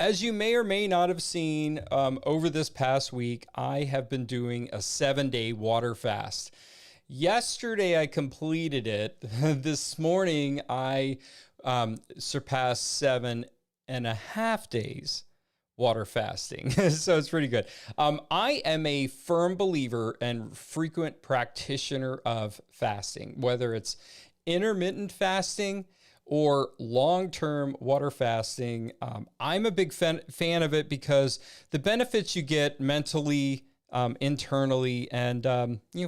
As you may or may not have seen, over this past week, I have been doing a 7-day water fast. Yesterday, I completed it. This morning, I surpassed 7.5 days water fasting. So it's pretty good. I am a firm believer and frequent practitioner of fasting, whether it's intermittent fasting or long-term water fasting. I'm a big fan of it because the benefits you get mentally, internally, and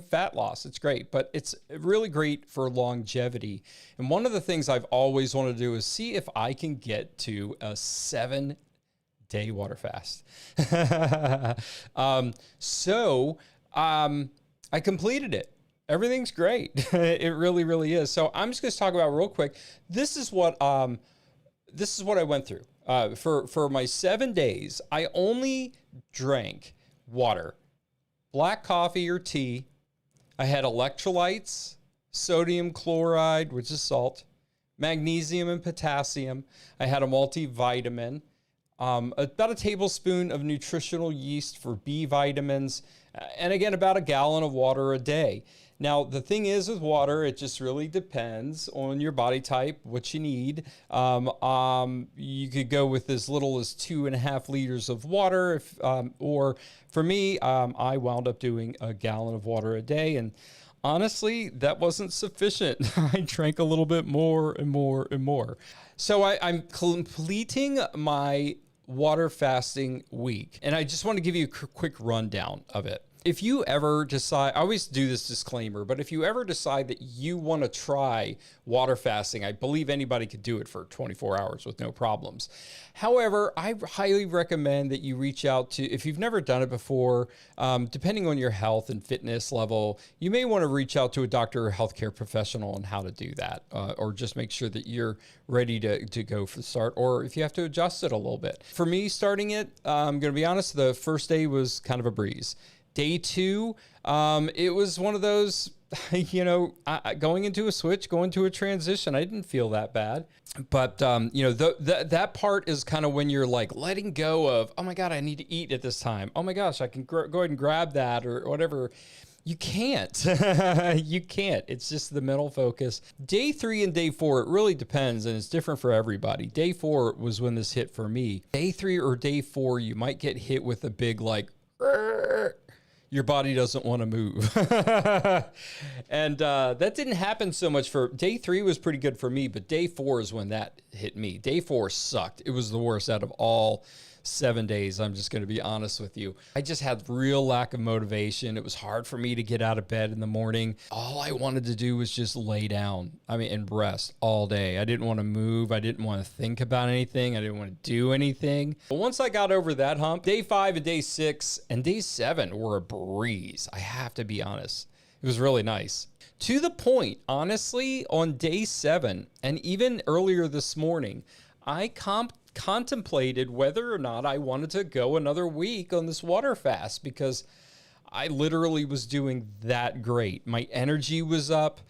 fat loss. It's great, but it's really great for longevity. And one of the things I've always wanted to do is see if I can get to a 7-day water fast. I completed it. Everything's great. It really, really is. So I'm just going to talk about real quick. This is what I went through. For my 7 days, I only drank water, black coffee or tea. I had electrolytes, sodium chloride, which is salt, magnesium and potassium. I had a multivitamin, about a tablespoon of nutritional yeast for B vitamins, and again, about a gallon of water a day. Now, the thing is with water, it just really depends on your body type, what you need. You could go with as little as 2.5 liters of water, or for me, I wound up doing a gallon of water a day. And honestly, that wasn't sufficient. I drank a little bit more and more and more. So I'm completing my water fasting week. And I just want to give you a quick rundown of it. If you ever decide, I always do this disclaimer, but if you ever decide that you want to try water fasting, I believe anybody could do it for 24 hours with no problems. However, I highly recommend that you reach out to, if you've never done it before, depending on your health and fitness level, you may want to reach out to a doctor or healthcare professional on how to do that, or just make sure that you're ready to go for the start, or if you have to adjust it a little bit. For me, starting it, I'm going to be honest, the first day was kind of a breeze. Day 2, it was one of those, going into a switch, going to a transition. I didn't feel that bad. But, that part is kind of when you're like letting go of, oh my God, I need to eat at this time. Oh my gosh, I can go ahead and grab that or whatever. You can't. You can't. It's just the mental focus. Day 3 and day 4, it really depends, and it's different for everybody. Day 4 was when this hit for me. Day 3 or day 4, you might get hit with a big your body doesn't want to move. And that didn't happen so much for day 3 was pretty good for me, but day 4 is when that hit me. Day 4 sucked. It was the worst out of all 7 days. I'm just going to be honest with you. I just had real lack of motivation. It was hard for me to get out of bed in the morning. All I wanted to do was just lay down, and rest all day. I didn't want to move. I didn't want to think about anything. I didn't want to do anything. But once I got over that hump, day 5 and day 6 and day 7 were a breeze. I have to be honest. It was really nice. To the point, honestly, on day 7 and even earlier this morning, I contemplated whether or not I wanted to go another week on this water fast because I literally was doing that great. My energy was up.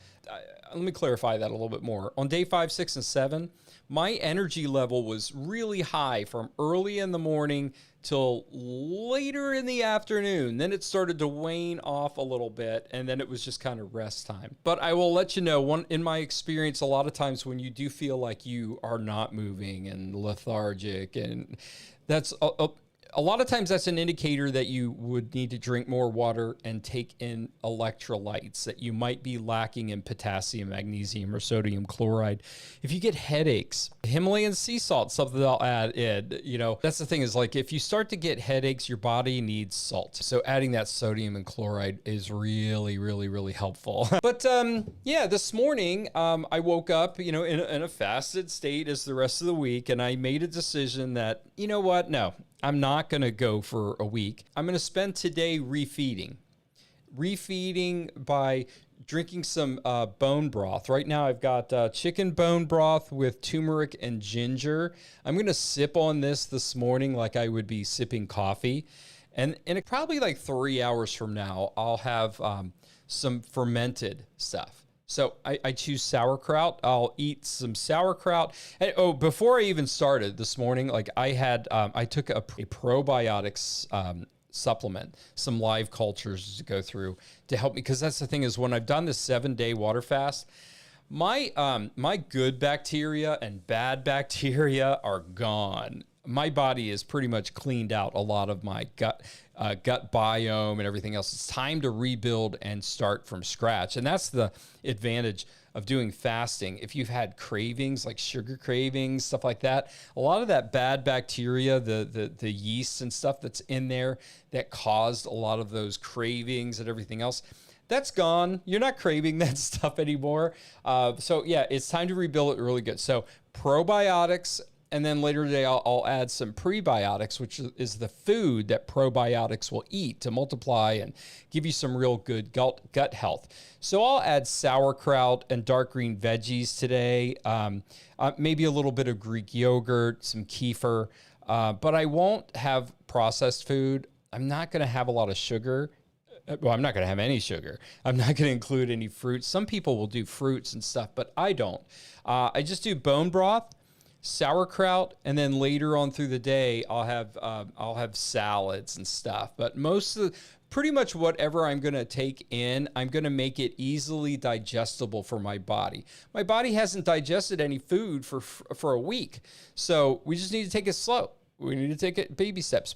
Let me clarify that a little bit more. On day 5, 6, and 7, my energy level was really high from early in the morning till later in the afternoon. Then it started to wane off a little bit, and then it was just kind of rest time. But I will let you know, in my experience, a lot of times when you do feel like you are not moving and lethargic, and that's a lot of times that's an indicator that you would need to drink more water and take in electrolytes, that you might be lacking in potassium, magnesium, or sodium chloride. If you get headaches, Himalayan sea salt, something I'll add in, that's the thing is like if you start to get headaches, your body needs salt. So adding that sodium and chloride is really, really, really helpful. But this morning I woke up, in a fasted state as the rest of the week, and I made a decision that, you know what, no. I'm not going to go for a week. I'm going to spend today refeeding by drinking some bone broth. Right now I've got chicken bone broth with turmeric and ginger. I'm going to sip on this morning like I would be sipping coffee. And probably like 3 hours from now, I'll have some fermented stuff. So I choose sauerkraut. I'll eat some sauerkraut. And oh, before I even started this morning, like I took a probiotics supplement, some live cultures to go through to help me. Because that's the thing is when I've done this 7-day water fast, my good bacteria and bad bacteria are gone. My body is pretty much cleaned out a lot of my gut biome and everything else. It's time to rebuild and start from scratch. And that's the advantage of doing fasting. If you've had cravings, like sugar cravings, stuff like that, a lot of that bad bacteria, the yeast and stuff that's in there that caused a lot of those cravings and everything else, that's gone. You're not craving that stuff anymore. So yeah, it's time to rebuild it really good. So probiotics. And then later today, I'll add some prebiotics, which is the food that probiotics will eat to multiply and give you some real good gut health. So I'll add sauerkraut and dark green veggies today, maybe a little bit of Greek yogurt, some kefir, but I won't have processed food. I'm not going to have a lot of sugar. Well, I'm not going to have any sugar. I'm not going to include any fruits. Some people will do fruits and stuff, but I don't. I just do bone broth, sauerkraut, and then later on through the day, I'll have salads and stuff. But pretty much whatever I'm going to take in, I'm going to make it easily digestible for my body. My body hasn't digested any food for a week, so we just need to take it slow. We need to take it baby steps.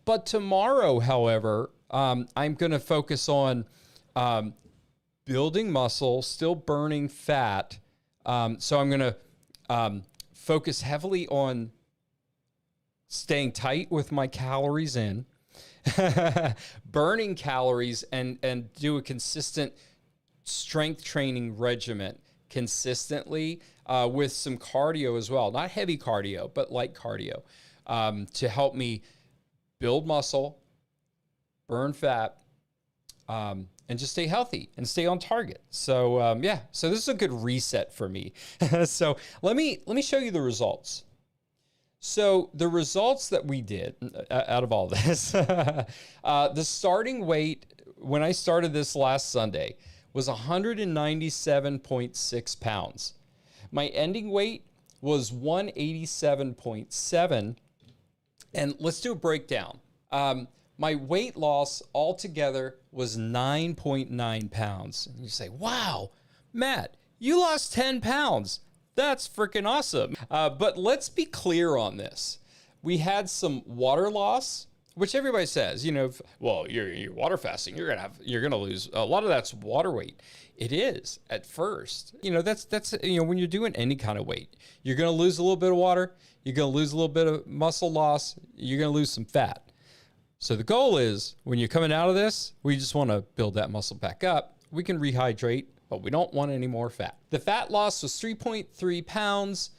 But tomorrow, however, I'm going to focus on building muscle, still burning fat. So I'm going to focus heavily on staying tight with my calories in, burning calories, and do a consistent strength training regimen consistently with some cardio as well. Not heavy cardio, but light cardio to help me build muscle, burn fat, and just stay healthy and stay on target. So yeah, so this is a good reset for me. So let me show you the results. So the results that we did out of all this, the starting weight when I started this last Sunday was 197.6 pounds. My ending weight was 187.7. And let's do a breakdown. My weight loss altogether was 9.9 pounds. And you say, wow, Matt, you lost 10 pounds. That's freaking awesome. But let's be clear on this. We had some water loss, which everybody says, well, you're water fasting, you're gonna lose a lot of that's water weight. It is at first. That's when you're doing any kind of weight, you're gonna lose a little bit of water, you're gonna lose a little bit of muscle loss, you're gonna lose some fat. So the goal is when you're coming out of this, we just want to build that muscle back up. We can rehydrate, but we don't want any more fat. The fat loss was 3.3 pounds.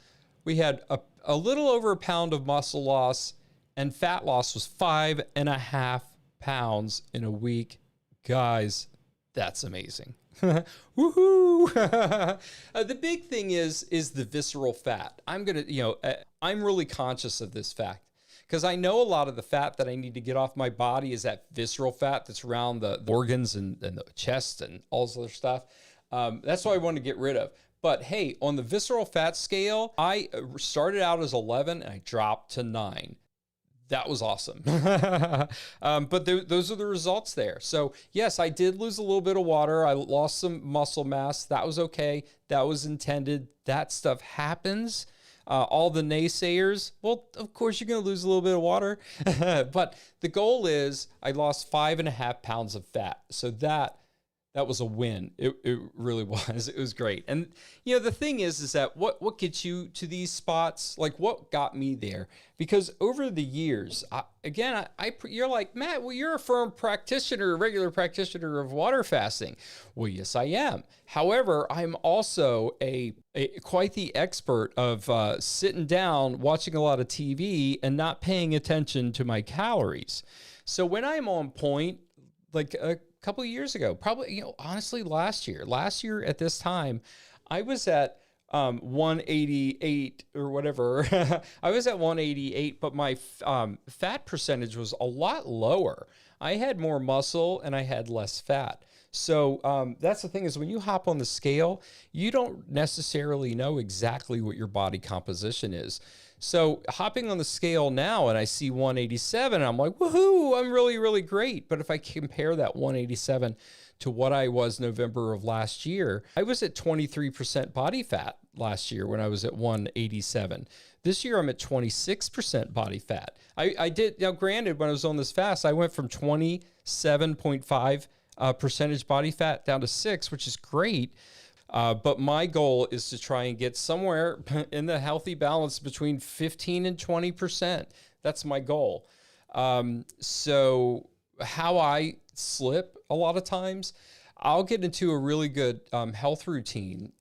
We had a little over a pound of muscle loss, and fat loss was 5.5 pounds in a week. Guys, that's amazing. Woohoo! The big thing is the visceral fat. I'm really conscious of this fact, because I know a lot of the fat that I need to get off my body is that visceral fat that's around the organs and the chest and all this other stuff. That's what I want to get rid of. But hey, on the visceral fat scale, I started out as 11 and I dropped to 9. That was awesome. But those are the results there. So yes, I did lose a little bit of water. I lost some muscle mass. That was okay. That was intended. That stuff happens. All the naysayers, well, of course you're going to lose a little bit of water. But the goal is I lost 5.5 pounds of fat. So that was a win. It really was. It was great. And the thing is that what gets you to these spots? Like what got me there? Because over the years, you're like, Matt, well, you're a firm practitioner, a regular practitioner of water fasting. Well, yes, I am. However, I'm also quite the expert of sitting down, watching a lot of TV and not paying attention to my calories. So when I'm on point, like a couple of years ago, probably, honestly, last year at this time, I was at 188 or whatever. I was at 188, but my fat percentage was a lot lower. I had more muscle and I had less fat. So that's the thing, is when you hop on the scale, you don't necessarily know exactly what your body composition is. So hopping on the scale now and I see 187, I'm like, woohoo, I'm really, really great. But if I compare that 187 to what I was November of last year, I was at 23% body fat last year when I was at 187. This year I'm at 26% body fat. I did, now granted, when I was on this fast, I went from 27.5 percentage body fat down to 6, which is great. But my goal is to try and get somewhere in the healthy balance between 15 and 20%. That's my goal. So how I slip a lot of times, I'll get into a really good health routine.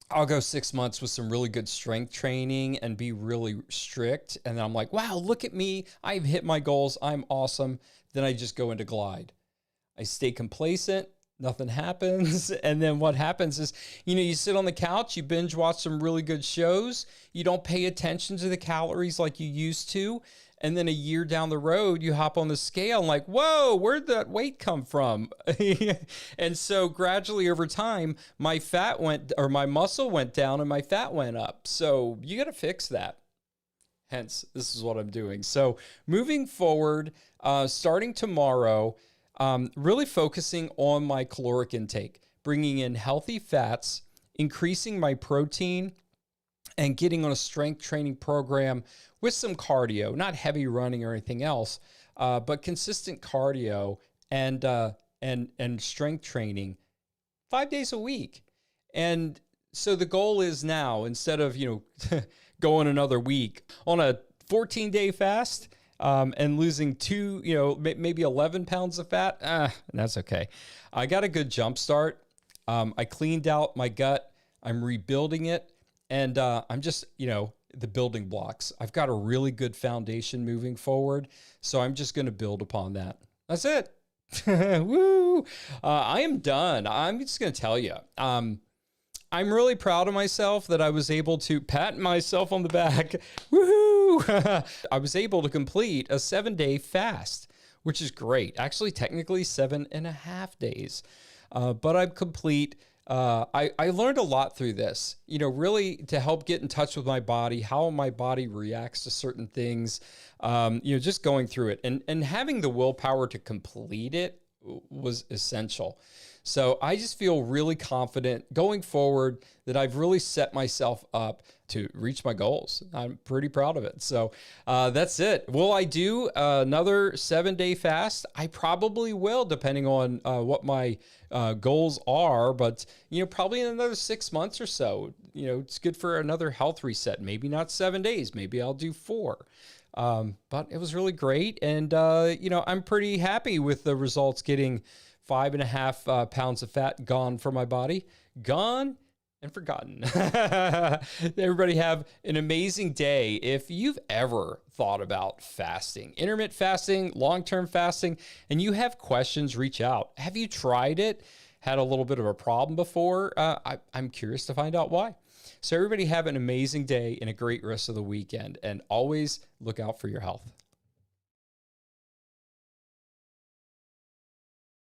I'll go 6 months with some really good strength training and be really strict. And then I'm like, wow, look at me. I've hit my goals. I'm awesome. Then I just go into glide. I stay complacent. Nothing happens. And then what happens is, you sit on the couch, you binge watch some really good shows. You don't pay attention to the calories like you used to. And then a year down the road, you hop on the scale and like, whoa, where'd that weight come from? And so gradually over time, my muscle went down and my fat went up. So you got to fix that. Hence, this is what I'm doing. So moving forward, starting tomorrow, really focusing on my caloric intake, bringing in healthy fats, increasing my protein, and getting on a strength training program with some cardio, not heavy running or anything else, but consistent cardio and strength training 5 days a week. And so the goal is now, instead of, going another week on a 14-day fast, and losing maybe 11 pounds of fat, that's okay. I got a good jump start. I cleaned out my gut. I'm rebuilding it. And I'm just, the building blocks. I've got a really good foundation moving forward. So I'm just going to build upon that. That's it. Woo! I am done. I'm just going to tell you. I'm really proud of myself that I was able to pat myself on the back. Woohoo! I was able to complete a 7-day fast, which is great. Actually, technically 7.5 days. But I'm complete. I learned a lot through this, really to help get in touch with my body, how my body reacts to certain things, just going through it and having the willpower to complete it was essential. So I just feel really confident going forward that I've really set myself up to reach my goals. I'm pretty proud of it. So that's it. Will I do another 7-day fast? I probably will, depending on what my goals are. But, probably in another 6 months or so, it's good for another health reset. Maybe not 7 days. Maybe I'll do 4. But it was really great. And, I'm pretty happy with the results, getting 5.5 pounds of fat gone from my body. Gone and forgotten. Everybody have an amazing day. If you've ever thought about fasting, intermittent fasting, long-term fasting, and you have questions, reach out. Have you tried it? Had a little bit of a problem before? I'm curious to find out why. So everybody have an amazing day and a great rest of the weekend, and always look out for your health.